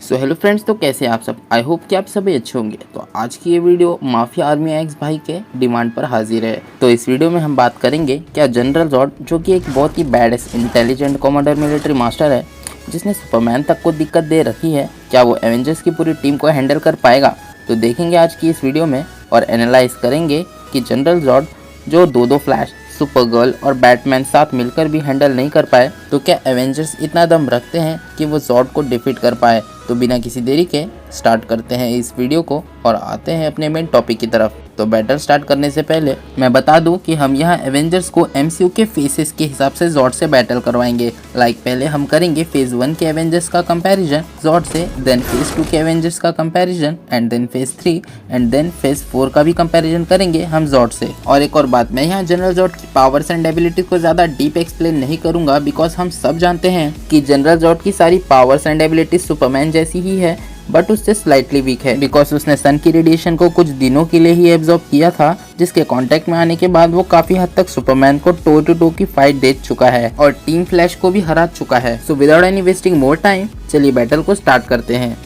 So hello friends, तो कैसे हैं आप सब। आई होप कि आप सभी अच्छे होंगे। तो आज की ये वीडियो माफिया आर्मी एक्स भाई के डिमांड पर हाजिर है। तो इस वीडियो में हम बात करेंगे क्या जनरल जॉर्ड, जो कि एक बहुत ही baddest intelligent commander military master है, जिसने सुपरमैन तक को दिक्कत दे रखी है, क्या वो एवेंजर्स की पूरी टीम को हैंडल कर पाएगा। तो देखेंगे आज की इस वीडियो में और एनालाइज करेंगे कि जनरल जॉर्ड जो दो फ्लैश, सुपरगर्ल और बैटमैन साथ मिलकर भी हैंडल नहीं कर पाए, तो क्या एवेंजर्स इतना दम रखते हैं कि वो जॉर्ड को डिफीट कर पाए। तो बिना किसी देरी के स्टार्ट करते हैं इस वीडियो को और आते हैं अपने मेन टॉपिक की तरफ। तो बैटल स्टार्ट करने से पहले मैं बता दूं कि हम यहाँ एवेंजर्स को एमसीयू के फेसेस के हिसाब से जॉर्ड से बैटल करवाएंगे। पहले हम करेंगे फेज 1 के एवेंजर्स का कंपैरिजन जॉर्ड से, देन फेज 2 के एवेंजर्स का comparison, and then phase 3 and then phase 4 का भी कंपैरिजन करेंगे हम जॉर्ड से। और एक और बात, मैं यहाँ जनरल जॉर्ड की पावर्स एंड एबिलिटीज को ज्यादा डीप एक्सप्लेन नहीं करूंगा, बिकॉज हम सब जानते हैं कि जनरल जॉर्ड की सारी पावर्स एंड एबिलिटीज सुपरमैन जैसी ही है, बट उससे स्लाइटली वीक है, बिकॉज उसने सन की रेडिएशन को कुछ दिनों के लिए ही एब्जॉर्ब किया था, जिसके कांटेक्ट में आने के बाद वो काफी हद तक सुपरमैन को टो टू टो की फाइट दे चुका है और टीम फ्लैश को भी हरा चुका है। So without any wasting more time, चलिए बैटल को स्टार्ट करते हैं।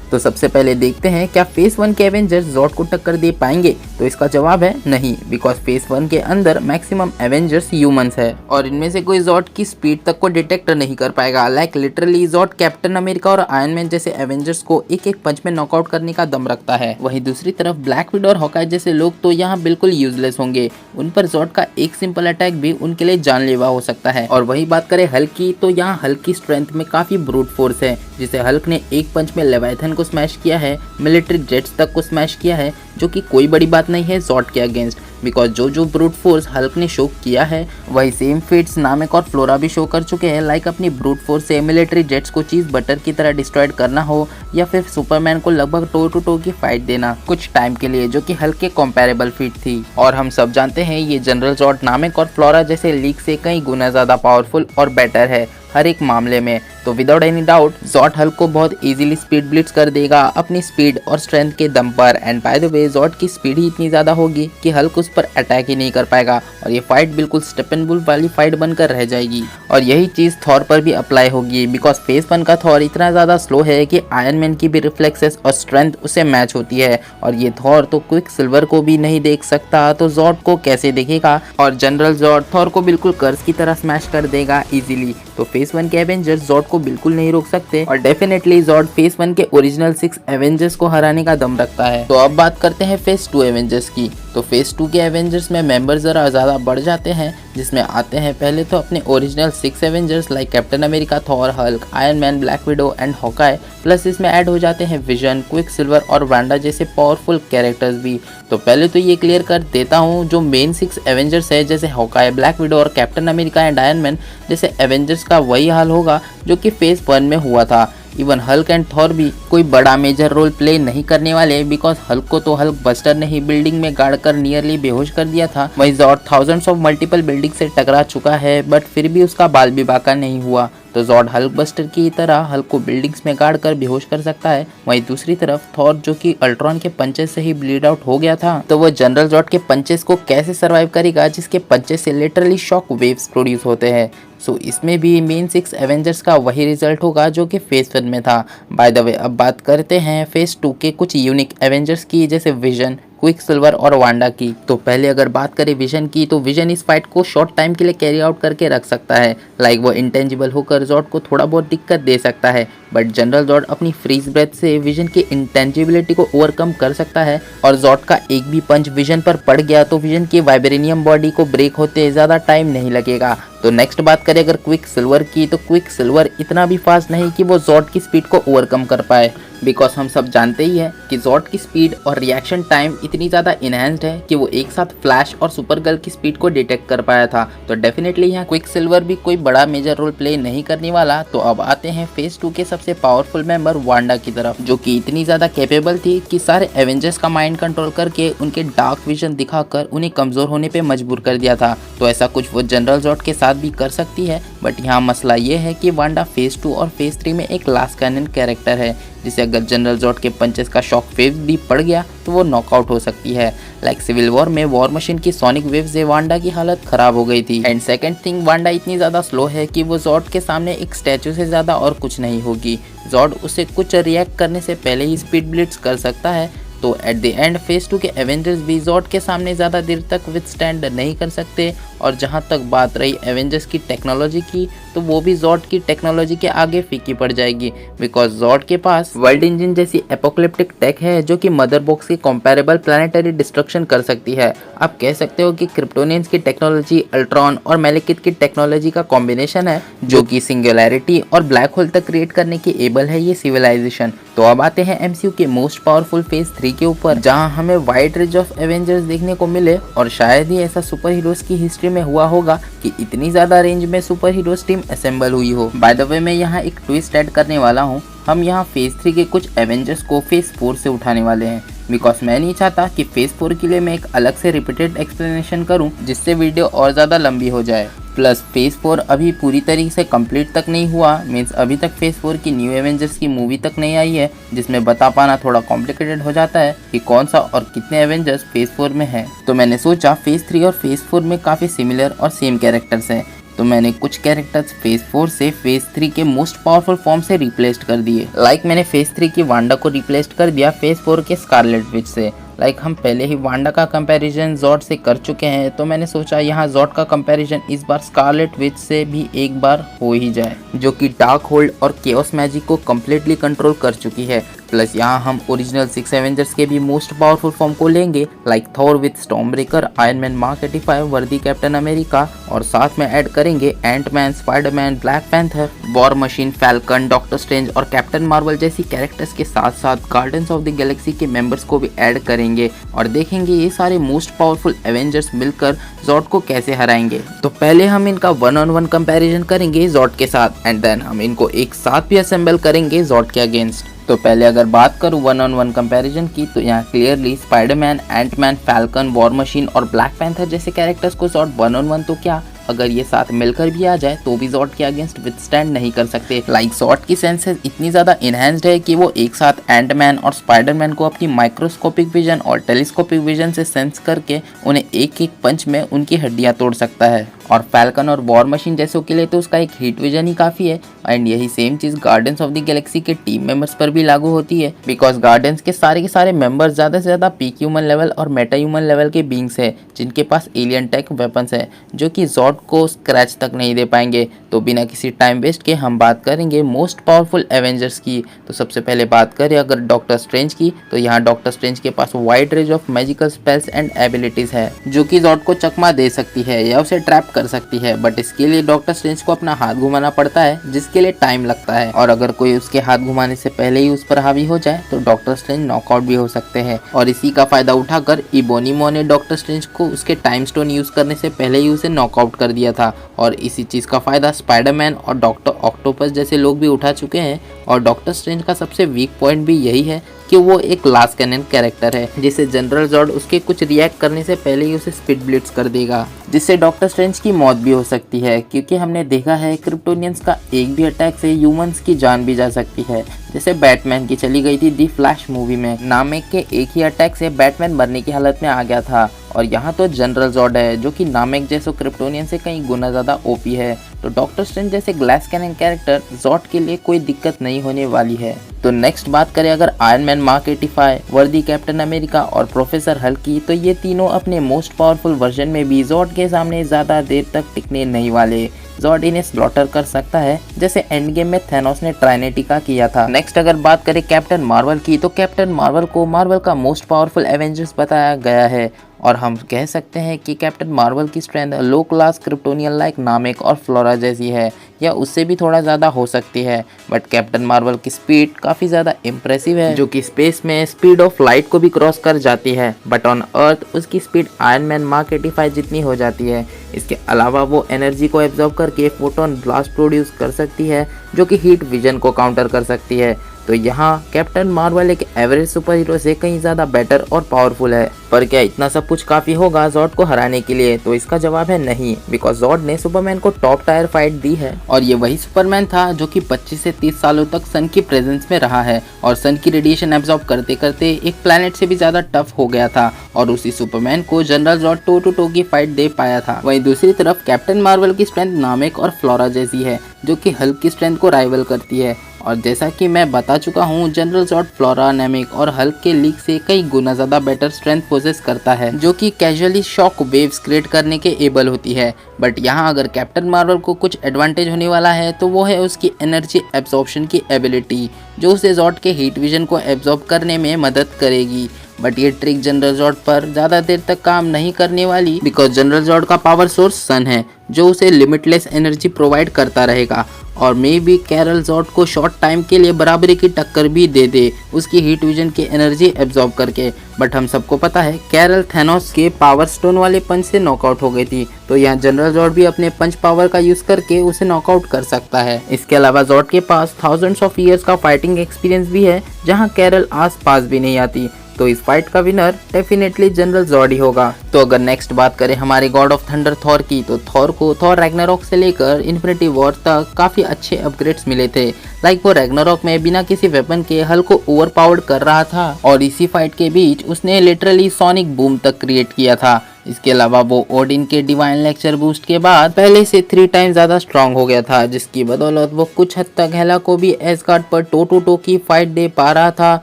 तो सबसे पहले देखते हैं क्या फेज 1 के एवेंजर्स जॉर्ड को टक्कर दे पाएंगे। तो इसका जवाब है नहीं, बिकॉज फेज 1 के अंदर मैक्सिमम एवेंजर्स ह्यूमंस है और इनमें से कोई जॉर्ड की स्पीड तक को डिटेक्ट नहीं कर पाएगा। लिटरली जॉर्ड कैप्टन अमेरिका और आयरन मैन जैसे एवेंजर्स को एक एक पंच में नॉकआउट करने का दम रखता है। वहीं दूसरी तरफ ब्लैक विडो और हॉकाई जैसे लोग तो यहाँ बिल्कुल यूजलेस होंगे। उन पर जॉर्ड का एक सिंपल अटैक भी उनके लिए जानलेवा हो सकता है। और वही बात करें हल्क की, तो यहाँ हल्क की स्ट्रेंथ में काफी ब्रूट फोर्स है, जिसे हल्क ने एक पंच में लेवाइथन को स्मैश किया है, मिलिट्री जेट्स तक को स्मैश किया है, जो कि कोई बड़ी बात नहीं है जॉर्ड के अगेंस्ट, बिकॉज जो ब्रूट फोर्स हल्क ने शो किया है वही सेम फेट्स नामेक और फ्लोरा भी शो कर चुके हैं। अपनी ब्रूट फोर्स से मिलिट्री जेट्स को चीज बटर की तरह डिस्ट्रॉयड करना हो या फिर सुपरमैन को लगभग टो टू टो की फाइट देना कुछ टाइम के लिए, जो कि हल्क के कंपैरेबल फीट थी। और हम सब जानते हैं ये जनरल जॉर्ड नामेक और फ्लोरा जैसे लीग से कई गुना ज्यादा पावरफुल और बेटर है हर एक मामले में। तो विदाउट एनी डाउट जॉर्ड हल्क को बहुत इजीली स्पीड ब्लिट्स कर देगा अपनी स्पीड और स्ट्रेंथ के दम पर। एंड बाय द वे जॉर्ड की स्पीड ही इतनी ज्यादा होगी कि हल्क उस पर अटैक ही नहीं कर पाएगा और ये फाइट बिल्कुल स्टेपनबुल वाली फाइट बनकर रह जाएगी। और यही चीज थॉर पर भी अप्लाई होगी, बिकॉज फेज 1 का थॉर इतना ज्यादा स्लो है कि आयरन मैन की भी रिफ्लेक्सेस और स्ट्रेंथ उसे मैच होती है और ये थॉर तो क्विक सिल्वर को भी नहीं देख सकता, तो जॉर्ड को कैसे देखेगा। और जनरल जॉर्ड थॉर को बिल्कुल कर्स की तरह स्मैश कर देगा इजीली। तो फेज 1 के एवेंजर्स जॉर्ड को बिल्कुल नहीं रोक सकते और डेफिनेटली जॉर्ड फेज 1 के ओरिजिनल 6 एवेंजर्स को हराने का दम रखता है। तो अब बात करते हैं फेज 2 एवेंजर्स की। तो फेज 2 के एवेंजर्स में मेंबर जरा ज्यादा बढ़ जाते हैं, जिसमें आते हैं पहले तो अपने original 6 Avengers like captain America, Thor, Hulk, iron man, black window and Hawkeye, plus इसमें ऐड हो जाते हैं विजन, क्विक सिल्वर और वांडा जैसे पावरफुल कैरेक्टर्स भी। तो पहले तो ये क्लियर कर देता हूँ, जो मेन 6 एवेंजर्स है जैसे हॉकाई, ब्लैक विडो और captain America and iron man जैसे एवेंजर्स का वही हाल होगा जो कि फेज 1 में हुआ था। इवन हल्क एंड थॉर भी कोई बड़ा मेजर रोल प्ले नहीं करने वाले, बिकॉज हल्क को तो हल्क बस्टर ने ही बिल्डिंग में गाड़ कर नियरली बेहोश कर दिया था। वही जॉर्ड थाउजेंड्स ऑफ मल्टीपल बिल्डिंग से टकरा चुका है, बट फिर भी उसका बाल भी बाका नहीं हुआ। तो जॉर्ड हल्क बस्टर की तरह हल्क को बिल्डिंग्स में गाड़ कर बेहोश कर सकता है। वहीं दूसरी तरफ थॉर, जो कि अल्ट्रॉन के पंचेस से ही ब्लीड आउट हो गया था, तो वो जनरल जॉर्ड के पंचेस को कैसे सर्वाइव करेगा, जिसके पंचेस से लिटरली शॉक वेव्स प्रोड्यूस होते हैं। सो इसमें भी मेन 6 एवेंजर्स का वही रिजल्ट होगा जो कि फेज 1 में था। बाय द वे अब बात करते हैं फेज 2 के कुछ यूनिक एवेंजर्स की, जैसे विजन, क्विक सिल्वर और वांडा की। तो पहले अगर बात करें विजन की, तो विजन इस फाइट को शॉर्ट टाइम के लिए कैरी आउट करके रख सकता है। वो इंटेंजिबल होकर जॉर्ड को थोड़ा बहुत दिक्कत दे सकता है, बट जनरल जॉर्ड अपनी फ्रीज ब्रेथ से विजन की इंटेंजिबिलिटी को ओवरकम कर सकता है और जॉर्ड का एक भी पंच विजन पर पड़ गया तो विजन की वाइब्रेनियम बॉडी को ब्रेक होते ज्यादा टाइम नहीं लगेगा। तो नेक्स्ट बात करें अगर क्विक सिल्वर की, तो क्विक सिल्वर इतना भी फास्ट नहीं कि वो जॉर्ड की स्पीड को ओवरकम कर पाए, बिकॉज हम सब जानते ही है कि जॉर्ड की स्पीड और रिएक्शन टाइम इतनी ज़्यादा इनहेंस्ड है कि वो एक साथ फ्लैश और सुपरगर्ल की स्पीड को डिटेक्ट कर पाया था। तो डेफिनेटली यहाँ क्विक सिल्वर भी कोई बड़ा मेजर रोल प्ले नहीं करने वाला। तो अब आते हैं फेज 2 के सबसे पावरफुल मेंबर वांडा की तरफ, जो कि इतनी ज़्यादा कैपेबल थी कि सारे एवेंजर्स का माइंड कंट्रोल करके उनके डार्क विजन दिखाकर उन्हें कमज़ोर होने पर मजबूर कर दिया था। तो ऐसा कुछ वो जनरल जॉर्ड के साथ बात भी कर सकती है, बट यहाँ मसला ये है कि वांडा फेज 2 और फेज 3 में एक लास्ट कैनन कैरेक्टर है, जिसे अगर जनरल जॉर्ड के पंचेस का शॉक वेव भी पड़ गया तो वो नॉकआउट हो सकती है। लाइक सिविल वॉर में वॉर मशीन की सोनिक वेव से वांडा की हालत खराब हो गई थी। एंड सेकंड थिंग, वांडा इतनी ज़्यादा स्लो है कि वो जॉर्ड के सामने एक स्टैचू से ज़्यादा और कुछ नहीं होगी। जॉर्ड उसे कुछ रिएक्ट करने से पहले ही स्पीड ब्लिट्स कर सकता है, तो एट द एंड फेज 2 के एवेंजर्स भी जॉर्ड के सामने ज़्यादा देर तक विथस्टैंड नहीं कर सकते। और जहाँ तक बात रही एवेंजर्स की टेक्नोलॉजी की, तो वो भी जॉर्ड की टेक्नोलॉजी के आगे फीकी पड़ जाएगी, बिकॉज जॉर्ड के पास वर्ल्ड इंजन जैसी एपोकलिप्टिक टेक है जो कि मदर बॉक्स की कंपैरेबल प्लानिटरी डिस्ट्रक्शन कर सकती है। आप कह सकते हो कि क्रिप्टोनियंस की टेक्नोलॉजी अल्ट्रॉन और मैलेकिथ की टेक्नोलॉजी का कॉम्बिनेशन है, जो कि सिंगुलैरिटी और ब्लैक होल तक क्रिएट करने की एबल है ये सिविलाइजेशन। तो अब आते हैं एमसीयू के मोस्ट पावरफुल फेज 3 के ऊपर, जहां हमें वाइड रेंज ऑफ एवेंजर्स देखने को मिले। और शायद ही ऐसा सुपर हीरोज की हिस्ट्री में हुआ होगा कि इतनी ज्यादा रेंज में सुपर हीरोज टीम असेंबल हुई हो। बाय द वे मैं यहाँ एक ट्विस्ट ऐड करने वाला हूँ, हम यहाँ फेज 3 के कुछ एवेंजर्स को फेज 4 से उठाने वाले हैं, बिकॉज मैं नहीं चाहता कि फेज 4 के लिए मैं एक अलग से रिपीटेड एक्सप्लेनेशन करूँ जिससे वीडियो और ज़्यादा लंबी हो जाए। प्लस फेज 4 अभी पूरी तरीके से कंप्लीट तक नहीं हुआ, मीन्स अभी तक फेज 4 की न्यू एवेंजर्स की मूवी तक नहीं आई है, जिसमें बता पाना थोड़ा कॉम्प्लिकेटेड हो जाता है कि कौन सा और कितने एवेंजर्स फेज 4 में है। तो मैंने सोचा फेज 3 और फेज 4 में काफ़ी सिमिलर और सेम कैरेक्टर्स हैं, तो मैंने कुछ कैरेक्टर्स फेज 4 से फेज 3 के मोस्ट पावरफुल फॉर्म से रिप्लेस्ड कर दिए। लाइक मैंने फेज 3 की वांडा को रिप्लेस्ड कर दिया फेज 4 के स्कारलेट विच से। लाइक हम पहले ही वांडा का कंपैरिजन जॉर्ड से कर चुके हैं, तो मैंने सोचा यहाँ जॉर्ड का कंपैरिजन इस बार स्कारलेट विच से भी एक बार हो ही जाए, जो कि डार्क होल्ड और केओस मैजिक को कम्प्लीटली कंट्रोल कर चुकी है। प्लस यहाँ हम ओरिजिनल 6 एवेंजर्स के भी मोस्ट पावरफुल फॉर्म को लेंगे, like Thor with Stormbreaker, Iron Man Mark 85, वर्दी कैप्टन अमेरिका, और साथ में ऐड करेंगे Antman, Spiderman, Black Panther, War Machine, Falcon, Doctor Strange और कैप्टन मार्वल जैसी कैरेक्टर्स के साथ साथ गार्डियंस ऑफ द गैलेक्सी के मेंबर्स को भी ऐड करेंगे, और देखेंगे ये सारे मोस्ट पावरफुल एवेंजर्स मिलकर जॉर्ड को कैसे हराएंगे। तो पहले हम इनका 1-on-1 कंपैरिजन करेंगे जॉर्ड के साथ, एंड देन हम इनको एक साथ भी असेंबल करेंगे जॉर्ड के अगेंस्ट। तो पहले अगर बात करूँ 1-on-1 कंपैरिजन की, तो यहाँ clearly Spiderman, Antman, Falcon, War Machine और ब्लैक पैंथर जैसे कैरेक्टर्स को जॉर्ड 1-on-1 तो क्या, अगर ये साथ मिलकर भी आ जाए तो भी जॉर्ड के अगेंस्ट विथस्टैंड नहीं कर सकते। लाइक जॉर्ड की सेंसेस इतनी ज़्यादा इनहेंस्ड है कि वो एक साथ एंटमैन और स्पाइडरमैन को अपनी माइक्रोस्कोपिक विजन और टेलीस्कोपिक विजन से सेंस करके उन्हें एक एक पंच में उनकी हड्डियाँ तोड़ सकता है। और फैल्कन और वॉर मशीन जैसों के लिए तो उसका एक हीट विजन ही काफ़ी है। एंड यही same cheese guardians of the Galaxy के टीम मेंबर्स पर भी लागू होती है, बिकॉज गार्डियंस के सारे मेंबर्स ज़्यादा से ज़्यादा पीक ह्यूमन लेवल और मेटा ह्यूमन लेवल के बींग्स हैं, जिनके पास एलियन टेक वेपन्स है, जो कि जॉर्ड को स्क्रैच तक नहीं दे पाएंगे। तो बिना किसी टाइम वेस्ट के हम बात करेंगे मोस्ट पावरफुल एवेंजर्स की। तो सबसे पहले बात करें अगर डॉक्टर स्ट्रेंज की, तो यहाँ डॉक्टर स्ट्रेंज के पास wide range of magical spells and abilities है, जो कि जॉर्ड को चकमा दे सकती है या उसे ट्रैप कर सकती है, बट इसके लिए डॉक्टर स्ट्रेंज को अपना हाथ घुमाना पड़ता है, जिसके लिए टाइम लगता है। और अगर कोई उसके हाथ घुमाने से पहले ही उस पर हावी हो जाए तो डॉक्टर स्ट्रेंज नॉकआउट भी हो सकते हैं। और इसी का फायदा उठाकर इबोनिमो ने डॉक्टर स्ट्रेंज को उसके टाइम स्टोन यूज करने से पहले ही उसे नॉकआउट कर दिया था, और इसी चीज का फायदा स्पाइडरमैन और डॉक्टर ऑक्टोपस जैसे लोग भी उठा चुके हैं। और डॉक्टर स्ट्रेंज का सबसे वीक पॉइंट भी यही है कि वो एक लास्ट कैनन कैरेक्टर है, जिसे जनरल जॉर्ड उसके कुछ रिएक्ट करने से पहले ही उसे स्पीड ब्लिट्स कर देगा, जिससे डॉक्टर स्ट्रेंज की मौत भी हो सकती है, क्योंकि हमने देखा है क्रिप्टोनियंस का एक भी अटैक से ह्यूमंस की जान भी जा सकती है, जैसे बैटमैन की चली गई थी दी फ्लैश मूवी में। नामेक के एक ही अटैक से बैटमैन मरने की हालत में आ गया था, और यहाँ तो जनरल जॉर्ड है जो कि नामेक जैसे क्रिप्टोनियन से कहीं गुना ज़्यादा ओपी है। तो डॉक्टर स्ट्रेंज जैसे ग्लास कैनन कैरेक्टर जॉर्ड के लिए कोई दिक्कत नहीं होने वाली है। तो नेक्स्ट बात करें अगर आयरन मैन मार्क 85, वर्दी कैप्टन अमेरिका और प्रोफेसर हल्क की, तो ये तीनों अपने मोस्ट पावरफुल वर्जन में भी जॉर्ड के सामने ज़्यादा देर तक टिकने नहीं वाले। जॉर्ड इन्हें स्लॉटर कर सकता है, जैसे एंड गेम में थैनोस ने ट्राइनेटी का किया था। नेक्स्ट अगर बात करें कैप्टन मार्वल की, तो कैप्टन मार्वल को मार्वल का मोस्ट पावरफुल एवेंजर्स बताया गया है, और हम कह सकते हैं कि कैप्टन मार्वल की स्ट्रेंथ लो क्लास क्रिप्टोनियन लाइक नामेक और फ्लोरा जैसी है, या उससे भी थोड़ा ज़्यादा हो सकती है। बट कैप्टन मार्वल की स्पीड काफ़ी ज़्यादा इम्प्रेसिव है, जो कि स्पेस में स्पीड ऑफ लाइट को भी क्रॉस कर जाती है, बट ऑन अर्थ उसकी स्पीड आयरन मैन मार्क 85 जितनी हो जाती है। इसके अलावा वो एनर्जी को एब्जॉर्ब करके फोटोन ब्लास्ट प्रोड्यूस कर सकती है, जो कि हीट विजन को काउंटर कर सकती है। तो यहाँ कैप्टन मार्वल एक एवरेज सुपर हीरो से कहीं ज्यादा बेटर और पावरफुल है। पर क्या इतना सब कुछ काफी होगा जॉर्ड को हराने के लिए? तो इसका जवाब है नहीं, बिकॉज जॉर्ड ने सुपरमैन को टॉप टायर फाइट दी है और ये वही सुपरमैन था जो कि 25 से 30 सालों तक सन की प्रेजेंस में रहा है और सन की रेडिएशन एब्जॉर्ब करते करते एक प्लैनेट से भी ज्यादा टफ हो गया था और उसी सुपरमैन को जनरल जॉर्ड टो टू टो की फाइट दे पाया था। वहीं दूसरी तरफ कैप्टन मार्वल की स्ट्रेंथ नामेक और फ्लोरा जैसी है जो कि हल्क की स्ट्रेंथ को राइवल करती है और जैसा कि मैं बता चुका हूँ, जनरल जॉर्ड फ्लोरा, नामेक और हल्क के लीग से कई गुना ज्यादा बेटर स्ट्रेंथ पोजेस करता है जो कि कैजुअली शॉक वेव्स क्रिएट करने के एबल होती है। बट यहाँ अगर कैप्टन मार्वल को कुछ एडवांटेज होने वाला है तो वो है उसकी एनर्जी एब्जॉर्प्शन की एबिलिटी जो उसे जॉर्ड के हीट विजन को एब्जॉर्ब करने में मदद करेगी। बट ये ट्रिक जनरल जॉर्ड पर ज्यादा देर तक काम नहीं करने वाली, बिकॉज जनरल जॉर्ड का पावर सोर्स सन है जो उसे लिमिटलेस एनर्जी प्रोवाइड करता रहेगा और मे बी कैरल जॉर्ड को शॉर्ट टाइम के लिए बराबरी की टक्कर भी दे दे उसकी हीट विजन की एनर्जी एब्जॉर्ब करके। बट हम सबको पता है कैरल थैनोस के पावर स्टोन वाले पंच से नॉकआउट हो गई थी, तो यहाँ जनरल जॉर्ड भी अपने पंच पावर का यूज करके उसे नॉकआउट कर सकता है। इसके अलावा जॉर्ड के पास थाउजेंड्स ऑफ ईयर्स का फाइटिंग एक्सपीरियंस भी है जहाँ कैरल आस पास भी नहीं आती, तो इस फाइट का विनर डेफिनेटली जनरल जॉर्ड ही होगा। तो अगर नेक्स्ट बात करें हमारे गॉड ऑफ थंडर थॉर की, तो थॉर को थॉर रैग्नारॉक से लेकर इन्फिनिटी वॉर तक काफी अच्छे अपग्रेड्स मिले थे। लाइक वो रैग्नारॉक में बिना किसी वेपन के हल्क को ओवरपावर्ड कर रहा था और इसी फाइट के बीच उसने लिटरली सोनिक बूम तक क्रिएट किया था। इसके अलावा वो ओडिन के डिवाइन लेक्चर बूस्ट के बाद पहले से 3 टाइम ज्यादा स्ट्रांग हो गया था, जिसकी बदौलत वो कुछ हद तक हेला को भी एसगार्ड पर टो टू टो की फाइट दे पा रहा था।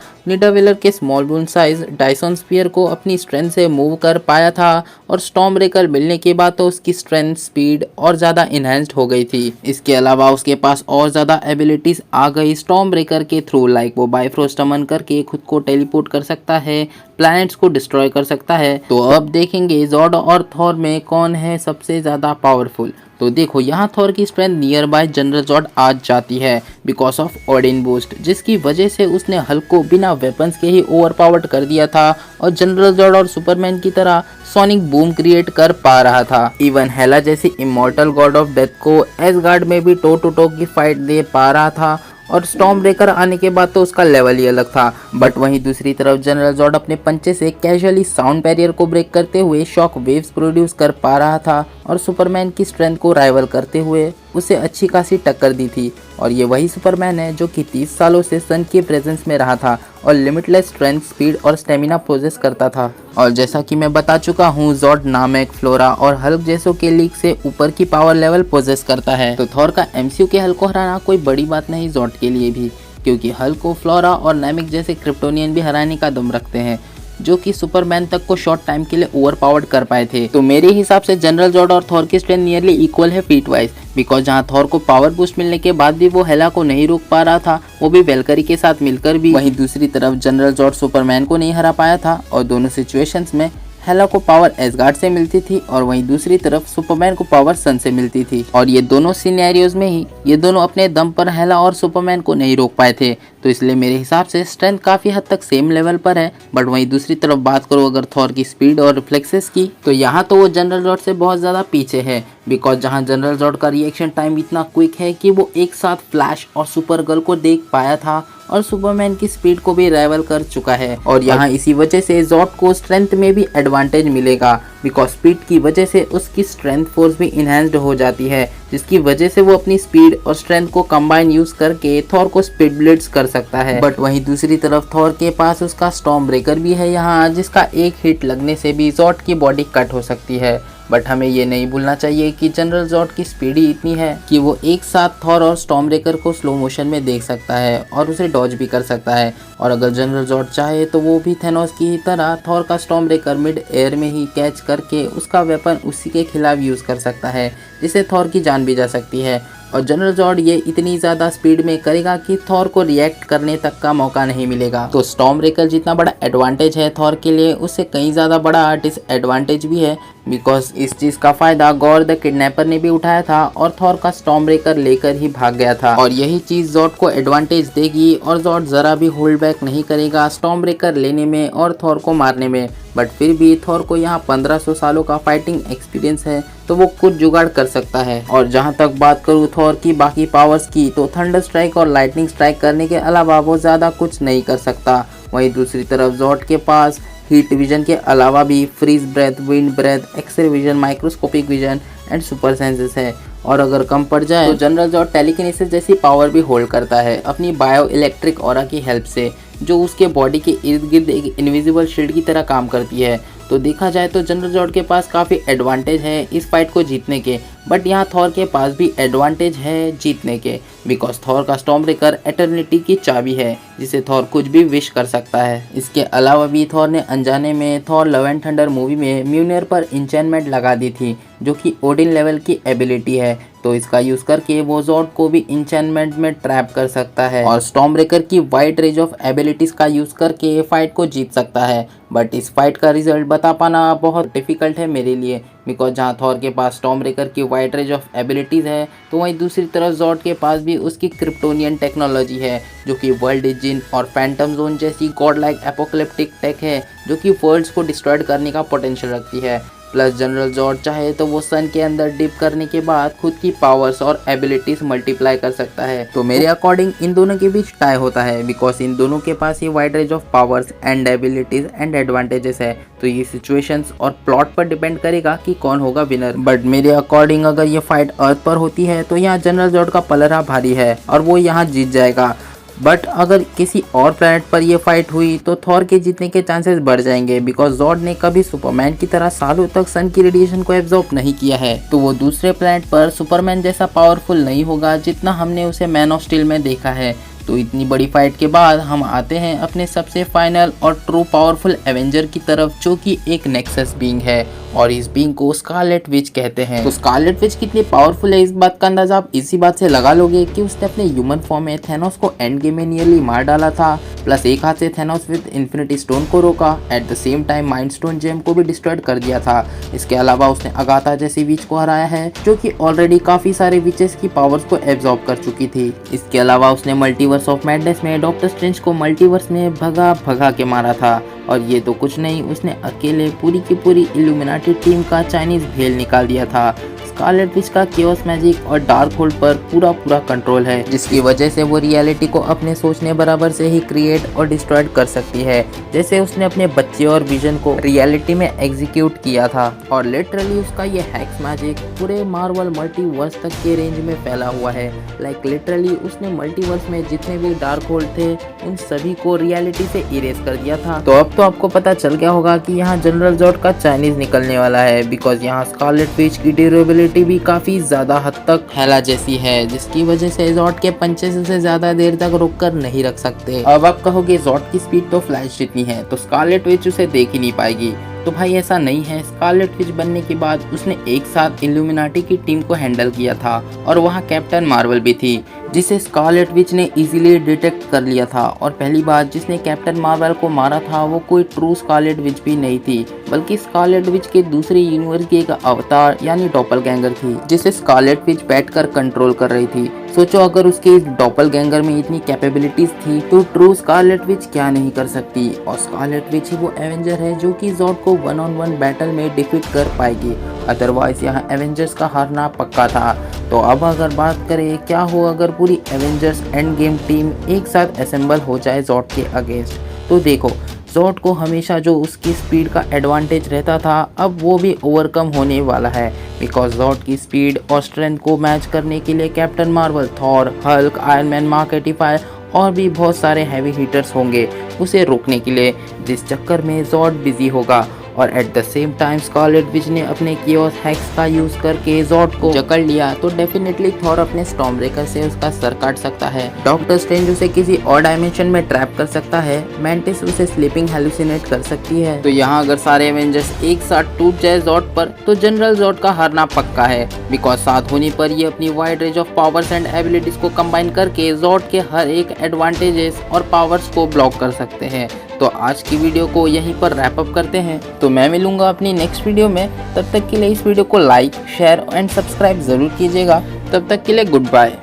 निडावेलर के स्मॉल बून साइज डायसन स्पीयर को अपनी स्ट्रेंथ से मूव कर पाया था और स्टॉर्म ब्रेकर मिलने के बाद तो उसकी स्ट्रेंथ स्पीड और ज्यादा इनहेंस्ड हो गई थी। इसके अलावा उसके पास और ज्यादा एबिलिटीज आ गई स्टॉर्म ब्रेकर के थ्रू, लाइक वो बाइफ्रोस्ट समन करके खुद को टेलीपोर्ट कर सकता है, प्लैनेट्स को डिस्ट्रॉय कर सकता है। तो अब देखेंगे जॉर्ड और थॉर में कौन है सबसे ज्यादा पावरफुल। तो देखो यहाँ थॉर की स्ट्रेंथ नियर बाय जनरल जॉर्ड आ जाती है बिकॉज ऑफ ओडिन बूस्ट, जिसकी वजह से उसने हल्क को बिना वेपन्स के ही ओवरपावर्ड कर दिया था और जनरल जॉर्ड और सुपरमैन की तरह सोनिक बूम क्रिएट कर पा रहा था। इवन हेला जैसी इमॉर्टल गॉड ऑफ डेथ को एसगार्ड में भी टो टू टो की फाइट दे पा रहा था और स्टॉर्म ब्रेकर आने के बाद तो उसका लेवल ही अलग था। बट वहीं दूसरी तरफ जनरल जॉर्ड अपने पंचे से कैजुअली साउंड बैरियर को ब्रेक करते हुए शॉक वेव्स प्रोड्यूस कर पा रहा था और सुपरमैन की स्ट्रेंथ को राइवल करते हुए उसे अच्छी खासी टक्कर दी थी। और ये वही सुपरमैन है जो कि 30 सालों से सन के प्रेजेंस में रहा था और लिमिटलेस स्ट्रेंथ, स्पीड और स्टेमिना पोजेस करता था। और जैसा कि मैं बता चुका हूँ, जॉर्ड, नामेक, फ्लोरा और हल्क जैसों के लीग से ऊपर की पावर लेवल पोजेस करता है। तो थॉर का एमसीयू के हल्क को हराना कोई बड़ी बात नहीं जॉर्ड के लिए भी, क्योंकि हल्क को फ्लोरा और नामेक जैसे क्रिप्टोनियन भी हराने का दम रखते हैं जो कि सुपरमैन तक को शॉर्ट टाइम के लिए ओवरपावर्ड कर पाए थे। तो मेरे हिसाब से जनरल जॉर्ड और थॉर की स्ट्रेंथ नियरली इक्वल है फीट वाइज, बिकॉज जहां थॉर को पावर बूस्ट मिलने के बाद भी वो हेला को नहीं रोक पा रहा था, वो भी वेलकरी के साथ मिलकर भी। वहीं दूसरी तरफ जनरल जॉर्ड सुपरमैन को नहीं हरा पाया था और दोनों सिचुएशंस में हेला को पावर एसगार्ड से मिलती थी और वहीं दूसरी तरफ सुपरमैन को पावर सन से मिलती थी। और ये दोनों सिनेरियोज में ही ये दोनों अपने दम पर हेला और सुपरमैन को नहीं रोक पाए थे। तो इसलिए मेरे हिसाब से स्ट्रेंथ काफी हद तक सेम लेवल पर है। बट वहीं दूसरी तरफ बात करो अगर थॉर की स्पीड और रिफ्लेक्सेस की, तो यहाँ तो वो जनरल जॉर्ड से बहुत ज्यादा पीछे है, बिकॉज जहाँ जनरल जॉर्ड का रिएक्शन टाइम इतना क्विक है कि वो एक साथ फ्लैश और सुपर गर्ल को देख पाया था और सुपरमैन की स्पीड को भी राइवल कर चुका है। और यहाँ इसी वजह से जॉर्ड को स्ट्रेंथ में भी एडवांटेज मिलेगा, बिकॉज स्पीड की वजह से उसकी स्ट्रेंथ फोर्स भी इनहेंस्ड हो जाती है, जिसकी वजह से वो अपनी स्पीड और स्ट्रेंथ को कंबाइन यूज करके थॉर को स्पीड ब्लिट्स कर सकता है। बट वहीं दूसरी तरफ थॉर के पास उसका स्टॉर्म ब्रेकर भी है यहाँ, जिसका एक हिट लगने से भी जॉर्ड की बॉडी कट हो सकती है। बट हमें ये नहीं भूलना चाहिए कि जनरल जॉर्ड की स्पीड ही इतनी है कि वो एक साथ थॉर और स्टॉर्म ब्रेकर को स्लो मोशन में देख सकता है और उसे डॉज भी कर सकता है। और अगर जनरल जॉर्ड चाहे तो वो भी थेनोस की ही तरह थॉर का स्टॉर्म ब्रेकर मिड एयर में ही कैच करके उसका वेपन उसी के खिलाफ यूज कर सकता है, जिससे थॉर की जान भी जा सकती है। और जनरल जॉर्ड ये इतनी ज़्यादा स्पीड में करेगा कि थॉर को रिएक्ट करने तक का मौका नहीं मिलेगा। तो स्टॉर्म ब्रेकर जितना बड़ा एडवांटेज है थॉर के लिए, उससे कहीं ज़्यादा बड़ा डिसएडवांटेज भी है, बिकॉज इस चीज़ का फायदा गॉर द किडनैपर ने भी उठाया था और थॉर का स्टॉर्म ब्रेकर लेकर ही भाग गया था। और यही चीज़ जॉर्ड को एडवांटेज देगी और जॉर्ड ज़रा भी होल्ड बैक नहीं करेगा स्टॉर्म ब्रेकर लेने में और थॉर को मारने में। बट फिर भी थॉर को यहाँ 1500 सालों का फाइटिंग एक्सपीरियंस है, तो वो कुछ जुगाड़ कर सकता है। और जहाँ तक बात करूँ थॉर की बाकी पावर्स की, तो थंडर स्ट्राइक और लाइटनिंग स्ट्राइक करने के अलावा वो ज़्यादा कुछ नहीं कर सकता। वहीं दूसरी तरफ जॉर्ड के पास हीट विजन के अलावा भी freeze breath, wind breath, X-ray vision, microscopic vision and super senses है। और अगर कम पड़ जाए तो जनरल जॉर्ड टेलीकिनेसिस जैसी पावर भी होल्ड करता है अपनी बायो इलेक्ट्रिक ऑरा की हेल्प से, जो उसके बॉडी के इर्द गिर्द एक इनविजिबल शील्ड की तरह काम करती है। तो देखा जाए तो जनरल जॉर्ड के पास काफ़ी एडवांटेज है इस फाइट को जीतने के, बट यहाँ थॉर के पास भी एडवांटेज है जीतने के, बिकॉज थॉर का स्टॉर्म ब्रेकर एटर्निटी की चाबी है जिसे थॉर कुछ भी विश कर सकता है। इसके अलावा भी थॉर ने अनजाने में Thor love and thunder movie में म्यूनियर पर इंचेंटमेंट लगा दी थी, जो कि ओडिन लेवल की एबिलिटी है। तो इसका यूज करके वो जॉर्ड को भी इंचेंटमेंट में ट्रैप कर सकता है और स्टॉर्म ब्रेकर की वाइड रेंज ऑफ एबिलिटीज का यूज करके फाइट को जीत सकता है। बट इस फाइट का रिजल्ट बता पाना बहुत डिफिकल्ट है मेरे लिए, बिकॉज जहाँ थॉर के पास स्टॉर्म ब्रेकर की वाइड रेंज ऑफ एबिलिटीज है, तो वहीं दूसरी तरफ जॉर्ड के पास भी उसकी क्रिप्टोनियन टेक्नोलॉजी है, जो कि वर्ल्ड इंजन और फैंटम जोन जैसी गॉड लाइक एपोकलिप्टिक टेक है, जो कि वर्ल्ड्स को डिस्ट्रॉय करने का पोटेंशियल रखती है। प्लस जनरल जॉर्ड चाहे तो वो सन के अंदर डिप करने के बाद खुद की पावर्स और एबिलिटीज मल्टीप्लाई कर सकता है। तो मेरे अकॉर्डिंग इन दोनों के बीच टाई होता है, बिकॉज इन दोनों के पास ये wide range of powers and abilities and advantages है। तो ये सिचुएशंस और प्लॉट पर डिपेंड करेगा कि कौन होगा विनर। बट मेरे अकॉर्डिंग अगर ये फाइट अर्थ पर होती है तो यहाँ जनरल जॉर्ड का पलड़ा भारी है और वो यहाँ जीत जाएगा। बट अगर किसी और प्लैनेट पर यह फाइट हुई तो थॉर के जीतने के चांसेस बढ़ जाएंगे, बिकॉज जॉर्ड ने कभी सुपरमैन की तरह सालों तक सन की रेडिएशन को एब्जॉर्ब नहीं किया है, तो वो दूसरे प्लैनेट पर सुपरमैन जैसा पावरफुल नहीं होगा जितना हमने उसे मैन ऑफ स्टील में देखा है। तो इतनी बड़ी फाइट के बाद हम आते हैं अपने सबसे फाइनल और ट्रू पावरफुल एवेंजर की तरफ, जो कि एक नेक्सस बीइंग है और इस बीइंग को स्कारलेट विच कहते हैं। तो स्कारलेट विच कितनी पावरफुल है इस बात का अंदाजा आप इसी बात से लगा लोगे कि उसने अपने ह्यूमन फॉर्म में थैनोस को एंड गेम में नियरली मार डाला था, प्लस एक हाथ से थैनोस विद इन्फिनिटी स्टोन को रोका, at the same time Mind Stone gem को भी डिस्ट्रॉय कर दिया था। इसके अलावा उसने अगाथा जैसी विच को हराया है, जो कि ऑलरेडी काफी सारे विचेस की पावर्स को एब्जॉर्ब कर चुकी थी। इसके अलावा उसने मल्टीवर्स ऑफ मैडनेस में डॉक्टर स्ट्रेंज को मल्टीवर्स में भगा के मारा था। और ये तो कुछ नहीं, उसने अकेले पूरी की पूरी इल्यूमिनाटी टीम का चाइनीज भेल निकाल दिया था। स्कारलेट विच का केओस मैजिक और डार्क होल्ड पर पूरा कंट्रोल है, जिसकी वजह से वो रियलिटी को अपने सोचने बराबर से ही क्रिएट और डिस्ट्रॉय कर सकती है, जैसे उसने अपने बच्चे और विजन को रियलिटी में एग्जीक्यूट किया था। और लिटरली उसका ये हैक्स मैजिक पूरे मार्वल मल्टीवर्स तक के रेंज में फैला हुआ है। लाइक लिटरली उसने मल्टीवर्स में जितने भी डार्क होल्ड थे उन सभी को रियलिटी से इरेज कर दिया था। तो अब तो आपको पता चल गया होगा कि यहाँ जनरल जॉर्ड का चाइनीज निकलने वाला है, बिकॉज यहाँ स्कारलेट विच की ड्यूरेबिलिटी भी काफी ज्यादा हद तक हेला जैसी है, जिसकी वजह से जॉर्ड के पंचेस उसे ज्यादा देर तक रोक कर नहीं रख सकते। अब आप कहोगे जॉर्ड की स्पीड तो फ्लैश जितनी है, तो स्कारलेट विच उसे देख ही नहीं पाएगी। तो भाई ऐसा नहीं है। स्कारलेट विच बनने के बाद उसने एक साथ इल्यूमिनाटी की टीम को हैंडल किया था और वहाँ कैप्टन मार्वल भी थी, जिसे स्कारलेट विच ने इजीली डिटेक्ट कर लिया था। और पहली बात जिसने कैप्टन मार्वल को मारा था वो कोई ट्रू स्कारलेट विच भी नहीं थी, बल्कि स्कारलेट विच के दूसरे यूनिवर्स की एक अवतार यानी डॉपलगैंगर थी, जिसे स्कारलेट विच बैठकर कंट्रोल कर रही थी। सोचो अगर उसके इस डॉपलगैंगर में इतनी कैपेबिलिटीज थी तो ट्रू स्कारलेट विच क्या नहीं कर सकती। और स्कारलेट विच ही वो एवेंजर है जो कि जॉर्ड को 1-on-1 बैटल में डिफीट कर पाएगी, अदरवाइज यहाँ एवेंजर्स का हारना पक्का था। तो अब अगर बात करें क्या हो अगर पूरी एवेंजर्स एंड गेम टीम एक साथ असेंबल हो जाए जॉर्ड के अगेंस्ट, तो देखो जॉर्ड को हमेशा जो उसकी स्पीड का एडवांटेज रहता था अब वो भी ओवरकम होने वाला है, बिकॉज जॉर्ड की स्पीड और स्ट्रेंथ को मैच करने के लिए captain Marvel, Thor, Hulk, iron Man, Mark 85 और भी बहुत सारे हैवी हिटर्स होंगे उसे रोकने के लिए, जिस चक्कर में जॉर्ड बिजी होगा। और eight the same time Scarlet Witch ने अपने कियोस हैक्स का यूज करके जॉर्ड को जकड़ लिया, तो डेफिनेटली थॉर अपने स्टॉर्म ब्रेकर से उसका सर काट सकता है, डॉक्टर स्ट्रेंज उसे किसी और डायमेंशन में ट्रैप कर सकता है, मैंटिस उसे स्लीपिंग हेलुसिनेट कर सकती है। तो यहाँ अगर सारे एवेंजर्स एक साथ टूट जाए जॉर्ड पर तो जनरल जॉर्ड का हारना पक्का है, बिकॉज साथ होने पर ये अपनी wide range of powers and abilities को कंबाइन करके जॉर्ड के हर एक एडवांटेजेस और पावर्स को ब्लॉक कर सकते हैं। तो आज की वीडियो को यहीं पर रैप अप करते हैं, तो मैं मिलूंगा अपनी नेक्स्ट वीडियो में। तब तक के लिए इस वीडियो को लाइक, शेयर एंड सब्सक्राइब जरूर कीजिएगा। तब तक के लिए गुड बाय।